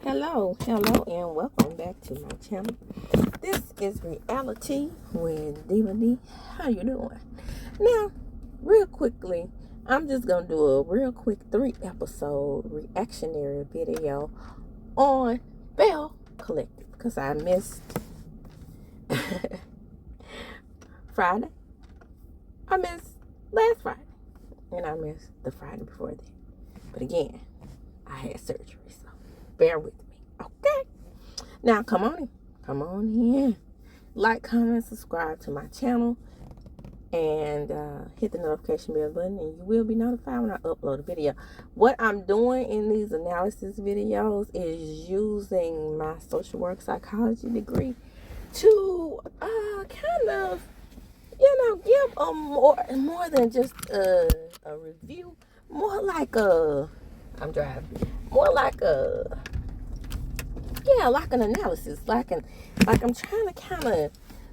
Hello, and welcome back to my channel. This is Reality with Diva D. How you doing? Now, real quickly, I'm just gonna do a real quick 3-episode reactionary video on Belle Collective because I missed Friday. I missed last Friday, and I missed the Friday before that. But again, I had surgery, so bear with me. Okay. Now, come on in. Like, comment, subscribe to my channel, and hit the notification bell button, and you will be notified when I upload a video. What I'm doing in these analysis videos is using my social work psychology degree to kind of, give a more than just a review, more like a, I'm driving, more like a, like an analysis, like I'm trying to kind of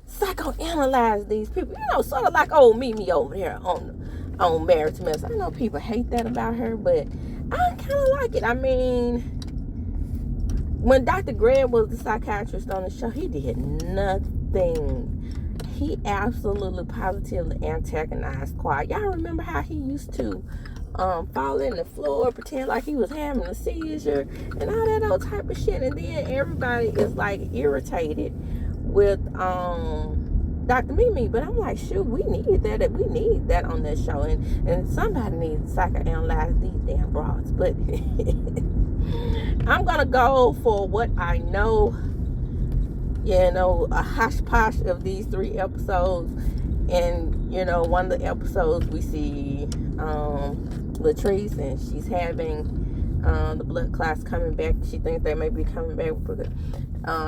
psychoanalyze these people, sort of like old Mimi over here on Married to Medicine. I know people hate that about her, but I kind of like it. I mean, when Dr. Greg was the psychiatrist on the show, he did nothing. He absolutely positively antagonized Quiet. Y'all remember how he used to fall in the floor, pretend like he was having a seizure and all that old type of shit, and then everybody is like irritated with Dr. Mimi. But I'm like, shoot, we need that on this show, and somebody needs to psychoanalyze these damn broads. But I'm gonna go for what I know, a hodgepodge of these 3 episodes. And one of the episodes we see LATRICE, and she's having the blood clots coming back. She thinks they may be coming back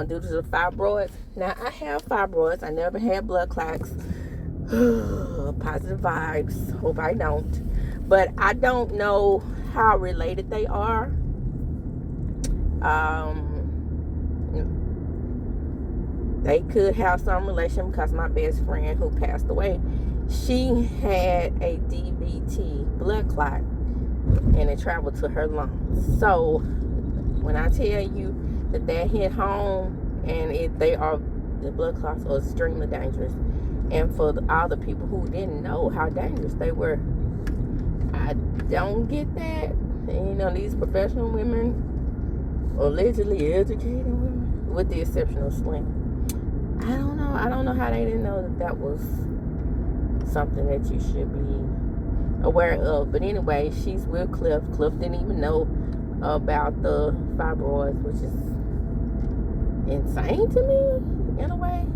due to the fibroids. Now, I have fibroids. I never had blood clots. Positive vibes. Hope I don't. But I don't know how related they are. They could have some relation because my best friend who passed away, she had a DVT blood clot, and it traveled to her lungs. So when I tell you that hit home, and the blood clots are extremely dangerous, and for all the people who didn't know how dangerous they were, I don't get that. And, these professional women, allegedly educated women, with the exception of Slim, I don't know how they didn't know that was something that you should be aware of. But anyway, she's with Cliff. Cliff didn't even know about the fibroids, which is insane to me in a way.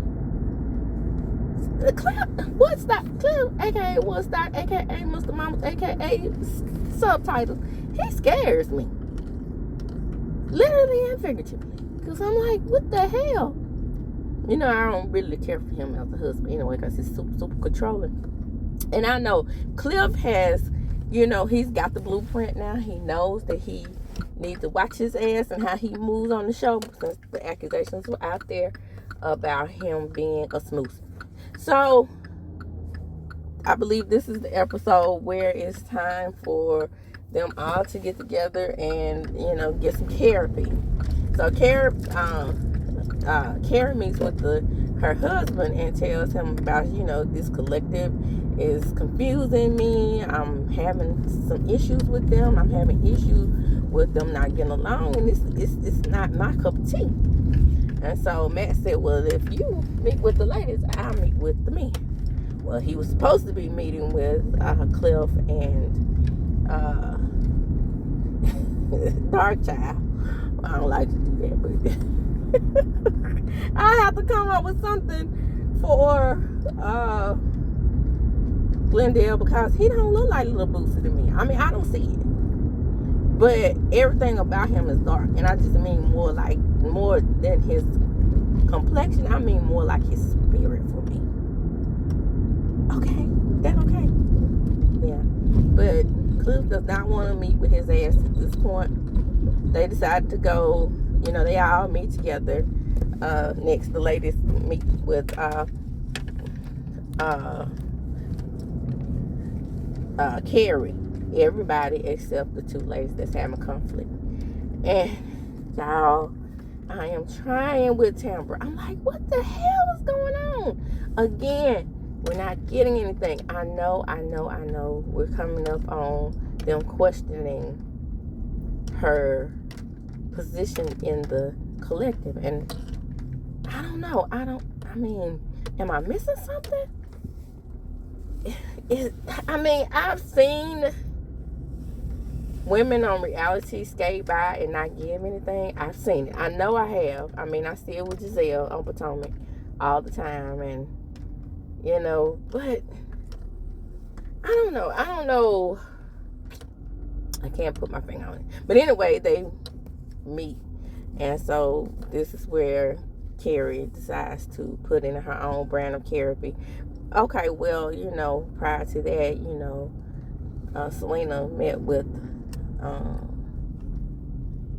Cliff, Woodstock, Cliff, aka Woodstock, aka Mr. Mama's, aka subtitles, he scares me, literally and figuratively, because I'm like, what the hell? I don't really care for him as a husband anyway, because he's super controlling. And I know Cliff has, he's got the blueprint now. He knows that he needs to watch his ass and how he moves on the show, because the accusations were out there about him being a snoozer. So I believe this is the episode where it's time for them all to get together and, get some therapy. So Carrie meets with her husband and tells him about, this collective is confusing me. I'm having some issues with them. I'm having issues with them not getting along, and it's not my cup of tea. And so Matt said, well, if you meet with the ladies, I'll meet with the men. Well, he was supposed to be meeting with Cliff and Dark Child. I don't like to do that, but I have to come up with something for Glendale, because he don't look like Little Boosie to me. I mean, I don't see it, but everything about him is dark, and I just mean more than his complexion. I mean more like his spirit for me. Okay, that okay? Yeah, but Cliff does not want to meet with his ass at this point. They decided to go. They all meet together. Next, the ladies meet with Carrie. Everybody except the 2 ladies that's having conflict. And Y'all, I am trying with TAMBRA. I'm like, what the hell is going on? Again, we're not getting anything. I know. We're coming up on them questioning her position in the collective. And I don't know. Am I missing something? I've seen women on reality skate by and not give anything. I've seen it. I know I have. I see it with Giselle on Potomac all the time. And, but I don't know. I can't put my finger on it. But anyway, they meet. And so this is where Carrie decides to put in her own brand of therapy. Okay, well, prior to that, Selena met with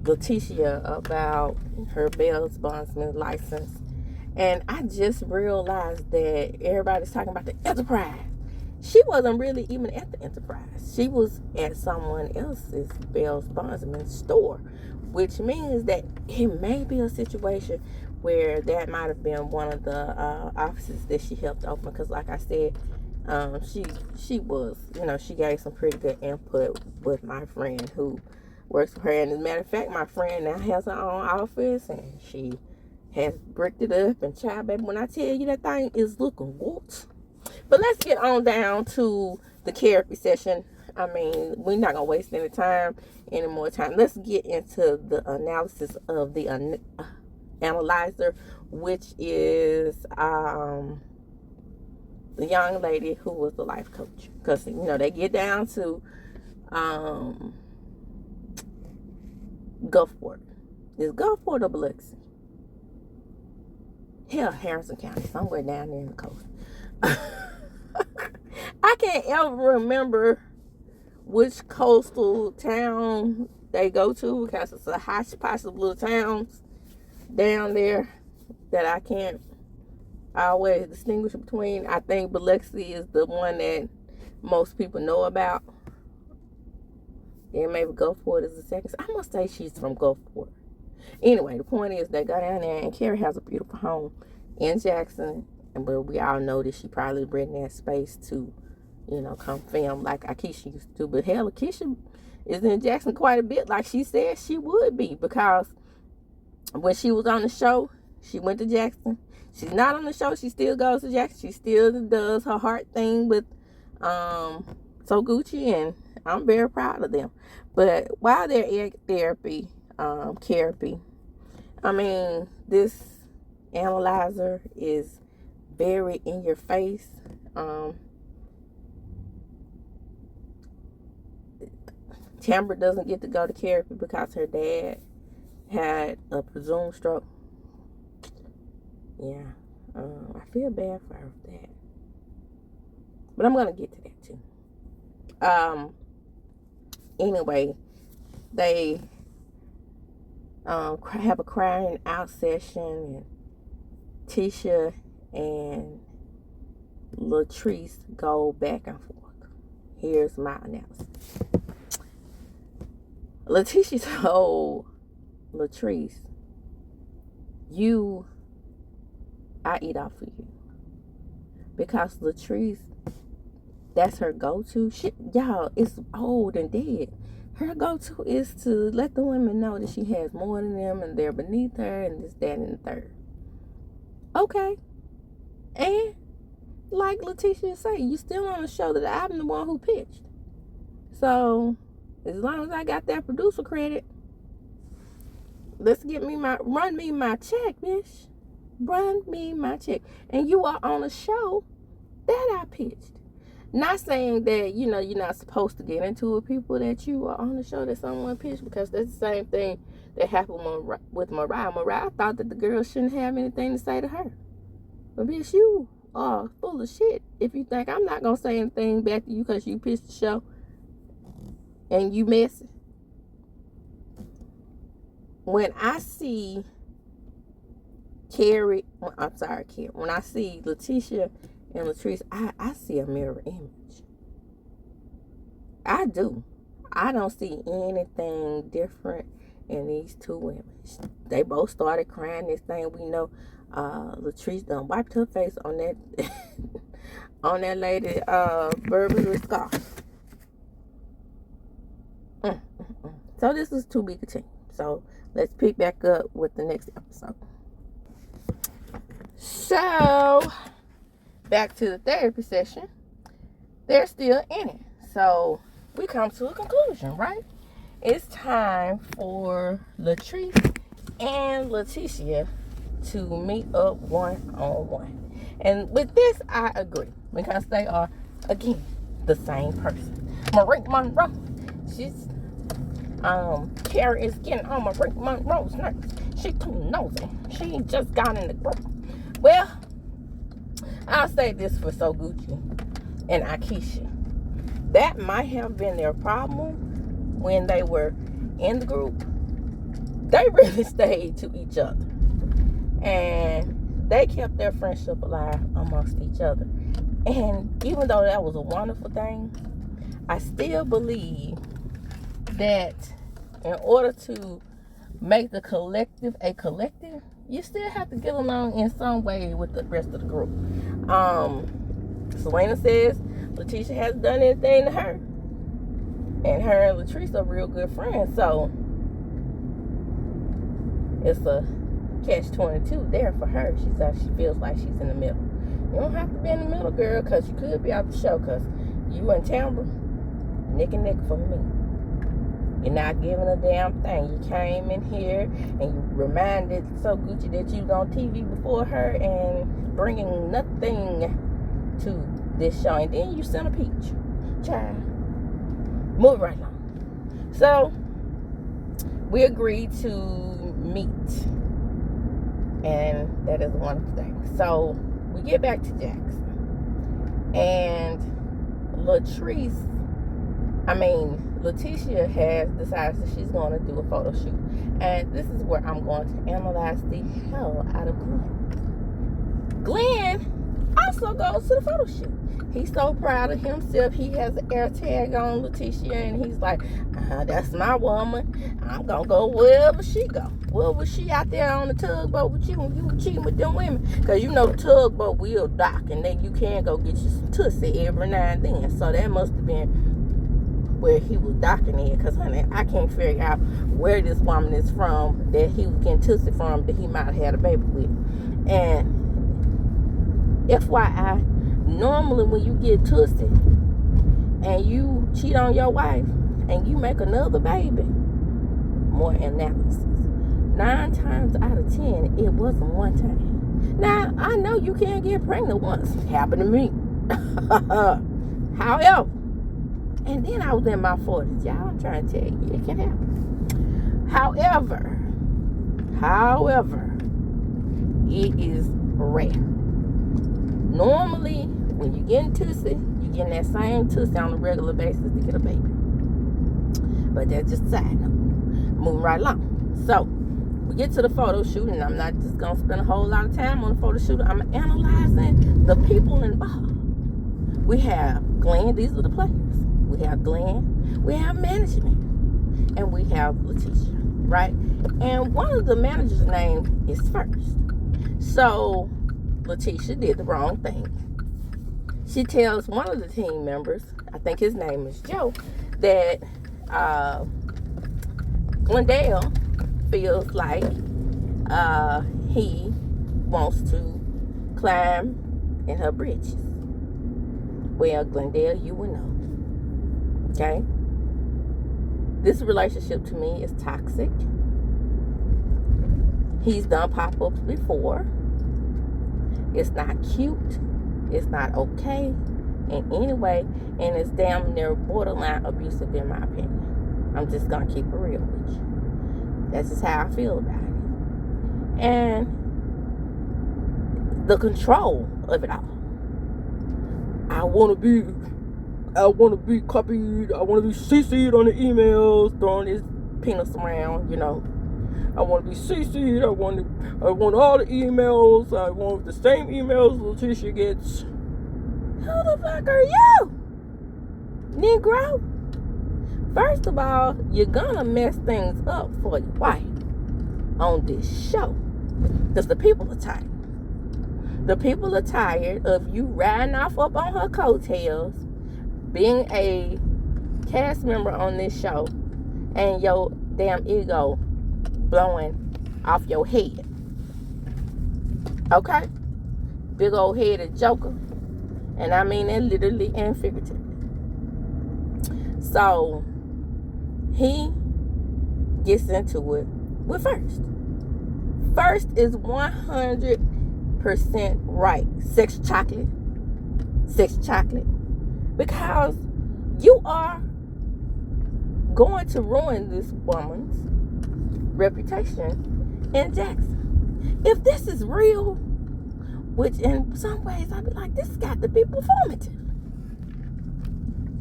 LATESHIA about her Belle's bondsman license. And I just realized that everybody's talking about the Enterprise. She wasn't really even at the Enterprise. She was at someone else's Belle's bondsman store, which means that it may be a situation where that might have been one of the offices that she helped open. Because like I said, she was, she gave some pretty good input with my friend who works for her. And as a matter of fact, my friend now has her own office, and she has bricked it up. And child, baby, when I tell you that thing is looking what? But let's get on down to the therapy session. We're not gonna waste any more time. Let's get into the analysis of the analyzer, which is the young lady who was the life coach. Because they get down to Gulfport. Is Gulfport or Biloxi? Hell, Harrison County, somewhere down there in the coast. I can't ever remember which coastal town they go to, because it's a hodgepodge of little towns down there that I can't always distinguish between. I think Biloxi is the one that most people know about. Then maybe Gulfport is the second. I must say she's from Gulfport. Anyway, the point is they go down there, and Carrie has a beautiful home in Jackson. But we all know that she probably rented that space to, come film like Akeisha used to. But hell, Akeisha is in Jackson quite a bit, like she said she would be, because when she was on the show, she went to Jackson. She's not on the show, she still goes to Jackson. She still does her heart thing with So Gucci, and I'm very proud of them. But while they're at therapy, this analyzer is very in your face. TAMBRA doesn't get to go to therapy because her dad had a presumed stroke. Yeah, I feel bad for her for that, but I'm gonna get to that too. Anyway, they have a crying out session, and Tisha and LATRICE go back and forth. Here's my analysis. LATISHA told LATRICE, I eat off of you. Because LATRICE, that's her go-to. Shit, y'all, it's old and dead. Her go-to is to let the women know that she has more than them and they're beneath her and this, that, and the third. Okay. And like LATISHA say, you still on the show that I'm the one who pitched. So as long as I got that producer credit, run me my check, bitch. Run me my check. And you are on a show that I pitched. Not saying that, you're not supposed to get into it with people that you are on the show that someone pitched, because that's the same thing that happened with Mariah. Mariah thought that the girl shouldn't have anything to say to her. But bitch, you are full of shit if you think I'm not going to say anything back to you because you pitched the show and you messy. When I see when I see LATISHA and LATRICE, I see a mirror image. I do. I don't see anything different and these two women. They both started crying. This thing we know, LATRICE done wiped her face on that on that lady Burberry scarf. So this is too big a team. So let's pick back up with the next episode. So back to the therapy session. They're still in it. So we come to a conclusion, right? It's time for LATRICE and LATESHIA to meet up one-on-one. And with this, I agree. Because they are, again, the same person. Marie Monroe. She's, Carrie is getting on Marie Monroe's nerves. She too nosy. She just got in the group. Well, I'll say this for So Gucci and Akeisha. That might have been their problem when they were in the group. They really stayed to each other. And they kept their friendship alive amongst each other. And even though that was a wonderful thing, I still believe that in order to make the collective a collective, you still have to get along in some way with the rest of the group. Selena says LATESHIA hasn't done anything to her. And her and LATRICE are real good friends. So it's a catch-22 there for her. She feels like she's in the middle. You don't have to be in the middle, girl, because you could be out the show, because you and TAMBRA, neck and neck for me. You're not giving a damn thing. You came in here and you reminded So Gucci that you was on TV before her and bringing nothing to this show. And then you sent a peach. Child. Move right along. So, we agreed to meet. And that is a wonderful thing. So, we get back to Jackson. And LATESHIA has decided that she's going to do a photo shoot. And this is where I'm going to analyze the hell out of Glenn. Glenn also goes to the photo shoot. He's so proud of himself. He has an air tag on LATESHIA, and he's like, that's my woman. I'm going to go wherever she go. Where was she out there on the tugboat with you when you were cheating with them women? Because you know the tugboat will dock, and then you can go get you some tussie every now and then. So that must have been where he was docking in. Because, honey, I can't figure out where this woman is from that he was getting tussie from that he might have had a baby with. And FYI, normally when you get tussie and you cheat on your wife and you make another baby, more analysis. 9 times out of 10, it wasn't one time. Now, I know you can't get pregnant once. It happened to me. However, and then I was in my 40s. Y'all, I'm trying to tell you, it can happen. However, it is rare. Normally, when you get tussie, you get that same tussie on a regular basis to get a baby. But that's just a side note. Moving right along. So, we get to the photo shoot, and I'm not just going to spend a whole lot of time on the photo shoot. I'm analyzing the people involved. We have Glenn. These are the players. We have Glenn. We have management. And we have LATESHIA, right? And one of the managers' name is First. So, LATESHIA did the wrong thing. She tells one of the team members, I think his name is Joe, that Glendale feels like he wants to climb in her britches. Well, Glendale, you will know. Okay? This relationship to me is toxic. He's done pop-ups before. It's not cute. It's not okay in any way. And it's damn near borderline abusive in my opinion. I'm just going to keep it real with you. That's just how I feel about it. And the control of it all. I want to be copied. I want to be CC'd on the emails, throwing his penis around, you know. I want to be CC'd. I want all the emails. I want the same emails LATESHIA gets. Who the fuck are you, Negro? First of all, you're gonna mess things up for your wife on this show. Because the people are tired. The people are tired of you riding off up on her coattails, being a cast member on this show, and your damn ego blowing off your head. Okay? Big old headed joker. And I mean it literally and figuratively. So, he gets into it with First. First is 100% right. Sex chocolate. Sex chocolate. Because you are going to ruin this woman's reputation in Jackson. If this is real, which in some ways I'd be like, this got to be performative.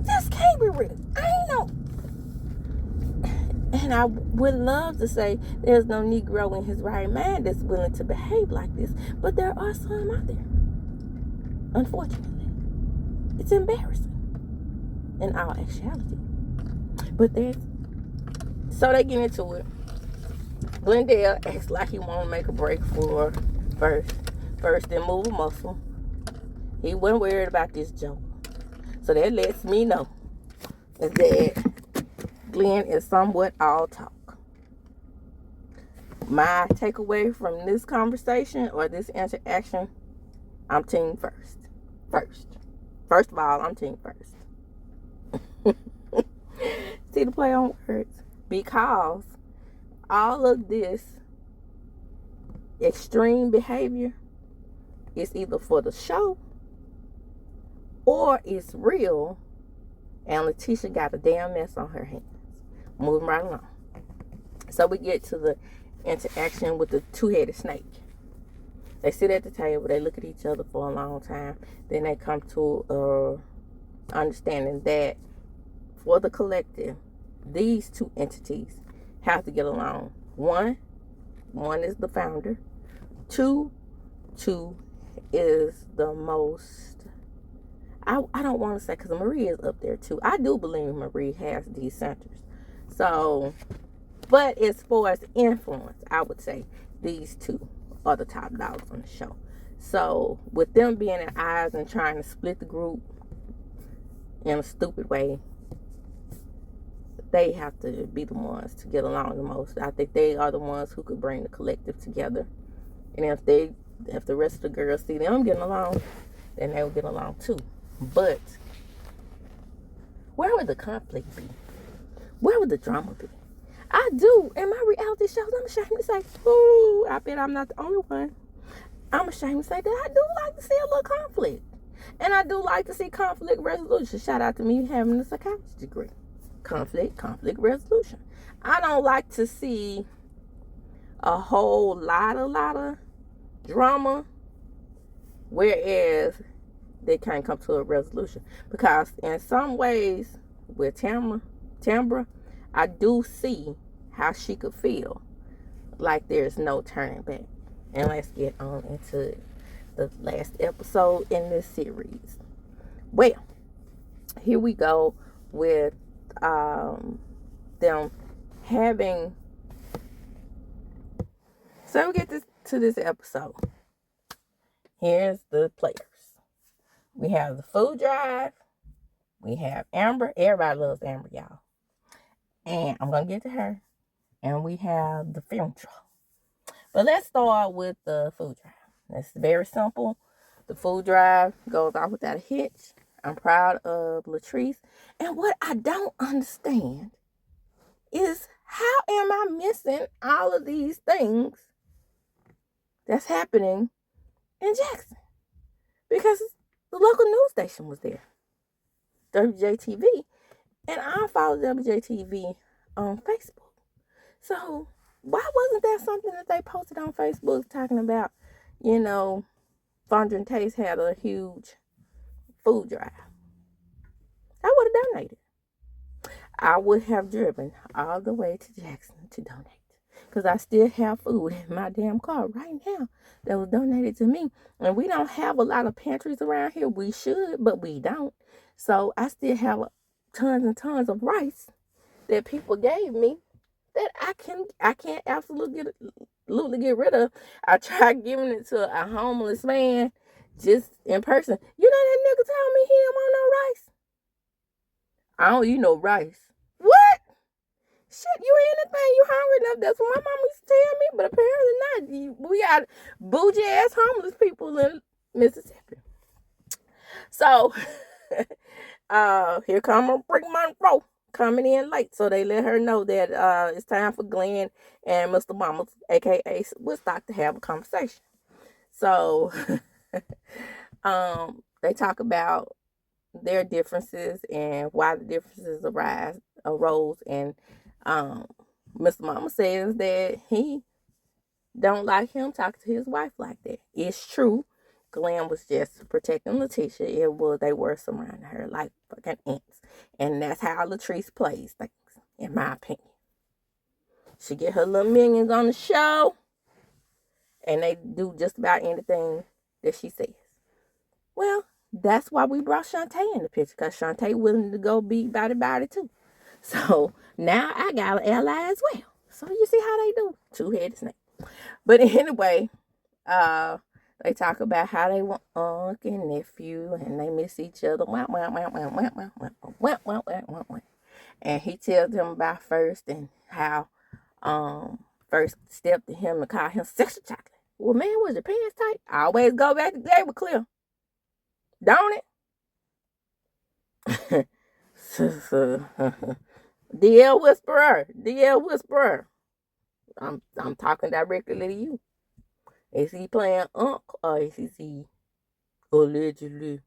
This can't be real. I ain't know. And I would love to say there's no Negro in his right mind that's willing to behave like this. But there are some out there. Unfortunately. It's embarrassing. In all actuality. But so they get into it. Glendale acts like he want to make a break for First didn't move a muscle. He wasn't worried about this joke. So that lets me know that Glenn is somewhat all talk. My takeaway from this conversation or this interaction, I'm team First. First of all, I'm team First. See the play on words? Because all of this extreme behavior is either for the show or it's real, and LATESHIA got a damn mess on her hands. Moving right along. So we get to the interaction with the two-headed snake. They sit at the table, they look at each other for a long time, then they come to understanding that for the collective, these two entities have to get along. One is the founder. Two is the most, I don't want to say, because Marie is up there too. I do believe Marie has these centers. So, but as far as influence, I would say these two are the top dogs on the show. So, with them being at odds and trying to split the group in a stupid way, they have to be the ones to get along the most. I think they are the ones who could bring the collective together. And if the rest of the girls see them getting along, then they'll get along too. But where would the conflict be? Where would the drama be? I do, in my reality shows, I'm ashamed to say, ooh, I bet I'm not the only one. I'm ashamed to say that I do like to see a little conflict. And I do like to see conflict resolution. Shout out to me having a psychology degree. Conflict resolution. I don't like to see a whole lot of drama, whereas they can't come to a resolution. Because in some ways, with Tambra, I do see how she could feel like there's no turning back. And let's get on into the last episode in this series. Well, here we go with them having. So we get to this episode. Here's the players. We have the food drive. We have Amber. Everybody loves Amber, y'all. And I'm going to get to her. And we have the funeral. But let's start with the food drive. It's very simple. The food drive goes off without a hitch. I'm proud of LATRICE. And what I don't understand is, how am I missing all of these things that's happening in Jackson? Because the local news station was there, WJTV, and I follow WJTV on Facebook. So why wasn't that something that they posted on Facebook talking about, Fondren Taste had a huge food drive? I would have donated. I would have driven all the way to Jackson to donate. Because I still have food in my damn car right now that was donated to me. And we don't have a lot of pantries around here. We should, but we don't. So I still have tons and tons of rice that people gave me that I can't absolutely get rid of. I tried giving it to a homeless man just in person. You know that nigga told me he didn't want no rice. I don't eat no rice. What? Shit, you anything? You hungry enough? That's what my mama used to tell me, but apparently not. We got bougie ass homeless people in Mississippi. So, here come a Brick Monroe coming in late. So they let her know that it's time for Glenn and Mr. Mamas, aka Woodstock, to have a conversation. So, they talk about their differences and why the differences arose, and Mr. Mama says that he don't like him talking to his wife like that. It's true. Glenn was just protecting LATESHIA. They were surrounding her like fucking ants. And that's how LATRICE plays things, in my opinion. She get her little minions on the show, and they do just about anything that she says. Well, that's why we brought Shantae in the picture, because Shantae willing to go be body too. So now I got an ally as well. So you see how they do. Two-headed snake. But anyway, they talk about how they want uncle and nephew, and they miss each other. And he tells them about First, and how First stepped to him and called him sexual chocolate. Well, man, was your pants tight? I always go back to they were clear. Don't it? DL Whisperer. I'm talking directly to you. Is he playing Unc, or is he allegedly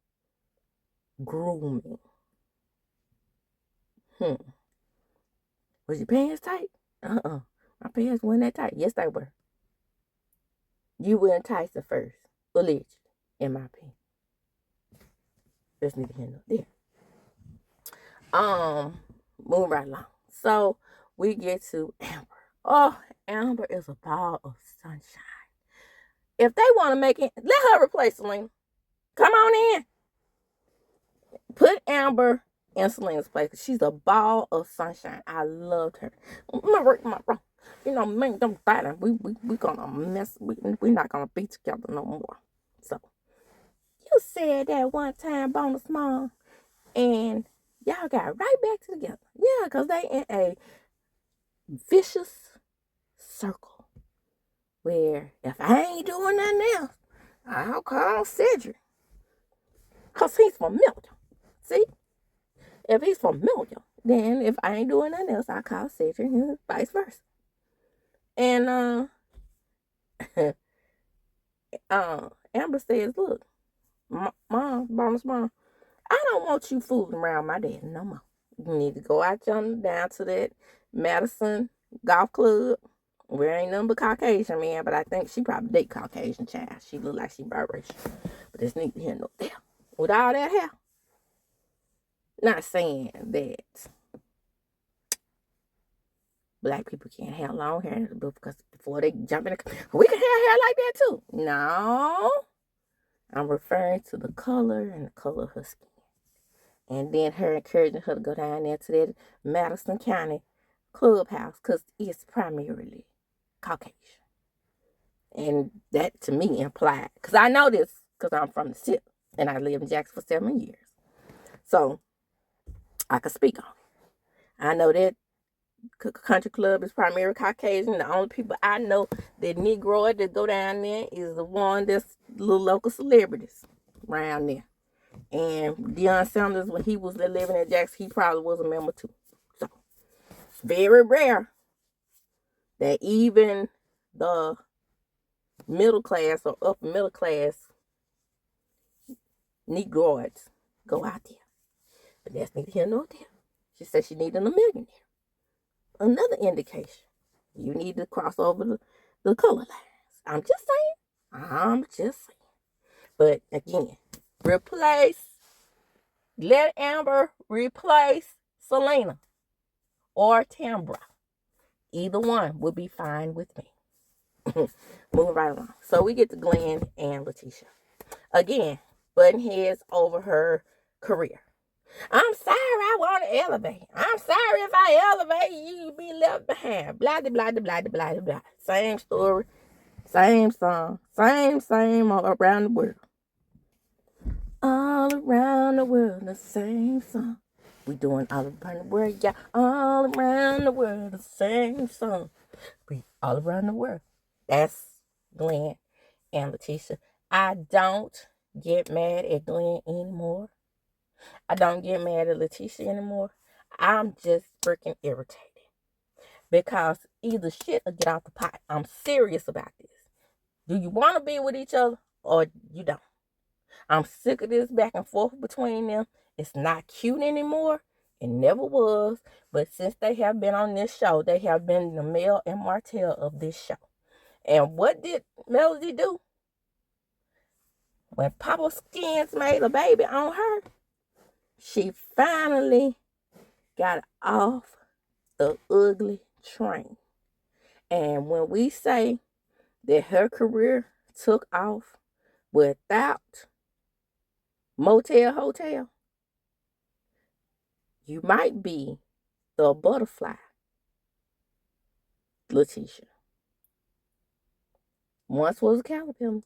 grooming? Was your pants tight? My pants weren't that tight. Yes, they were. You were enticing First, allegedly, in my opinion. There's neither here nor there. Moving right along. So we get to Amber. Oh, Amber is a ball of sunshine. If they want to make it, let her replace Selena. Come on in. Put Amber in Selena's place. She's a ball of sunshine. I loved her. You know, man, don't fight. We gonna mess. We not gonna be together no more. So you said that one time, Bonus Mom, and y'all got right back together. Yeah, because they in a vicious circle where if I ain't doing nothing else, I'll call Cedric. Because he's familiar. See? If he's familiar, then if I ain't doing nothing else, I'll call Cedric, and vice versa. And Amber says, look, Bonus Mom, I don't want you fooling around my dad no more. You need to go out down to that Madison golf club where ain't nothing but Caucasian man, but I think she probably date Caucasian child. She look like she biracial. But it's neither here nor there. With all that hair. Not saying that black people can't have long hair, because before they jump in we can have hair like that too. No. I'm referring to the color and the color of her skin. And then her encouraging her to go down there to that Madison County clubhouse, because it's primarily Caucasian. And that to me implied, because I know this because I'm from the city and I lived in Jackson for 7 years. So I could speak on it. I know that country club is primarily Caucasian. The only people I know that Negroid that go down there is the one that's little local celebrities around there. And Deion Sanders, when he was living in Jackson, he probably was a member too. So it's very rare that even the middle class or upper middle class Negroids go out there. But that's neither here nor there. She said she needed a millionaire. Another indication. You need to cross over the color lines. I'm just saying. But again, let Amber replace Selena or Tambra. Either one would be fine with me. Moving right along. So we get to Glenn and LATESHIA. Again, butting heads over her career. I'm sorry I want to elevate. I'm sorry if I elevate you be left behind. Blah, blah, blah, blah, blah, blah, blah. Same story, same song, same all around the world. All around the world, the same song. We doing all around the world, yeah. All around the world, the same song. We all around the world. That's Glenn and LATESHIA. I don't get mad at Glenn anymore. I don't get mad at LATESHIA anymore. I'm just freaking irritated. Because either shit or get out the pot. I'm serious about this. Do you want to be with each other or you don't? I'm sick of this back and forth between them. It's not cute anymore. It never was. But since they have been on this show, they have been the Mel and Martell of this show. And what did Melody do? When Papa Skins made a baby on her, she finally got off the ugly train. And when we say that her career took off without Motel Hotel, you might be the butterfly, LATESHIA. Once was a caterpillar,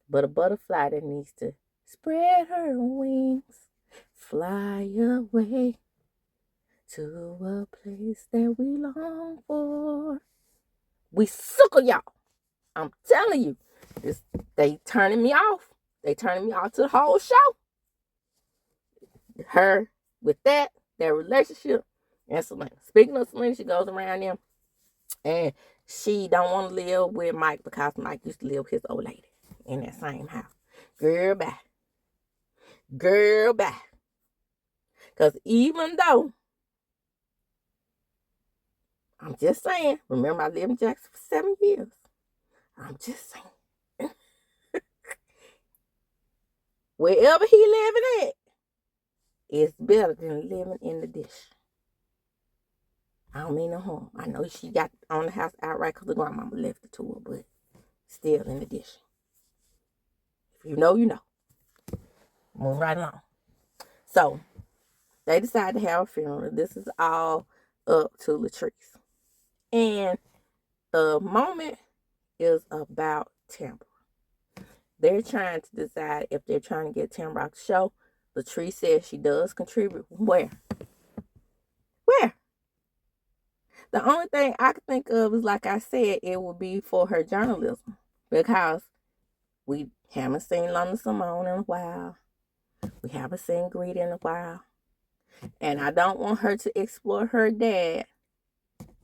but a butterfly that needs to spread her wings, fly away to a place that we long for. We suck of y'all. I'm telling you, they turning me off. They turning me off to the whole show. Her with that relationship, and Selena. Speaking of Selena, she goes around them, and she don't want to live with Mike because Mike used to live with his old lady in that same house. Girl, bye. Girl, bye. Because even though, I'm just saying, remember I lived in Jackson for 7 years. I'm just saying. Wherever he living at, it's better than living in the dish. I don't mean no harm. I know she got on the house outright because the grandmama left it to her, but still in the dish. If you know, you know. Move right along. So, they decided to have a funeral. This is all up to LATRICE. And the moment is about TAMBRA. They're trying to decide if they're trying to get TAMBRA off the show. LATRICE says she does contribute. Where? The only thing I could think of is, like I said, it would be for her journalism. Because we haven't seen London Simone in a while. We haven't seen Greed in a while. And I don't want her to explore her dad.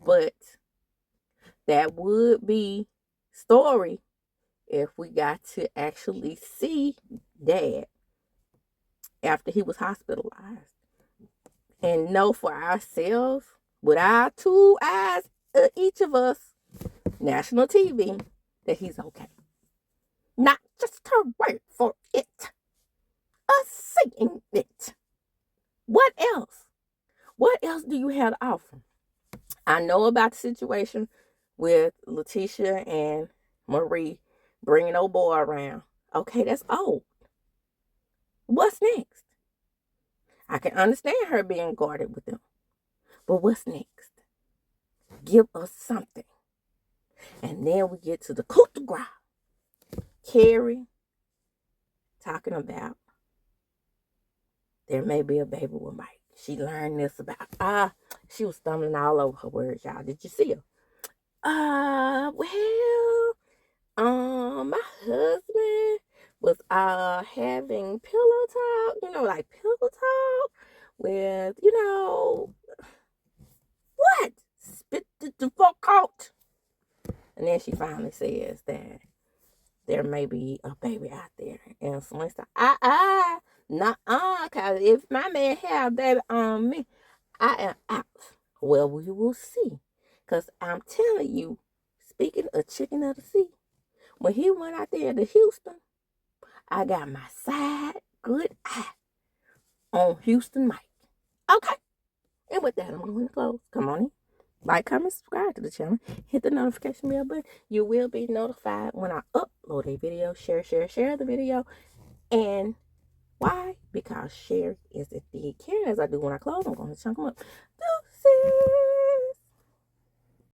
But that would be story if we got to actually see Dad after he was hospitalized. And know for ourselves, with our 2 eyes, each of us, national TV, that he's okay. Not just her word for it. Us seeing it. What else? What else do you have to offer? I know about the situation with LATESHIA and Marie bringing old boy around. Okay, that's old. What's next? I can understand her being guarded with them. But what's next? Give us something. And then we get to the coup de grace. Carrie talking about there may be a baby with Mike. She learned this about, she was stumbling all over her words, y'all. Did you see her? My husband was having pillow talk, like pillow talk with, what? Spit the fuck out. And then she finally says that there may be a baby out there. And someone said, because if my man have a baby on me, I am out. Well, we will see. Because I'm telling you, speaking of chicken of the sea, when he went out there to Houston, I got my side good eye on Houston Mike. Okay. And with that, I'm going to close. Come on in. Like, comment, subscribe to the channel. Hit the notification bell button. You will be notified when I upload a video. Share the video. And Why? Because Sherry is a thick Karen. As I do when I close, I'm going to chunk them up. Deuces.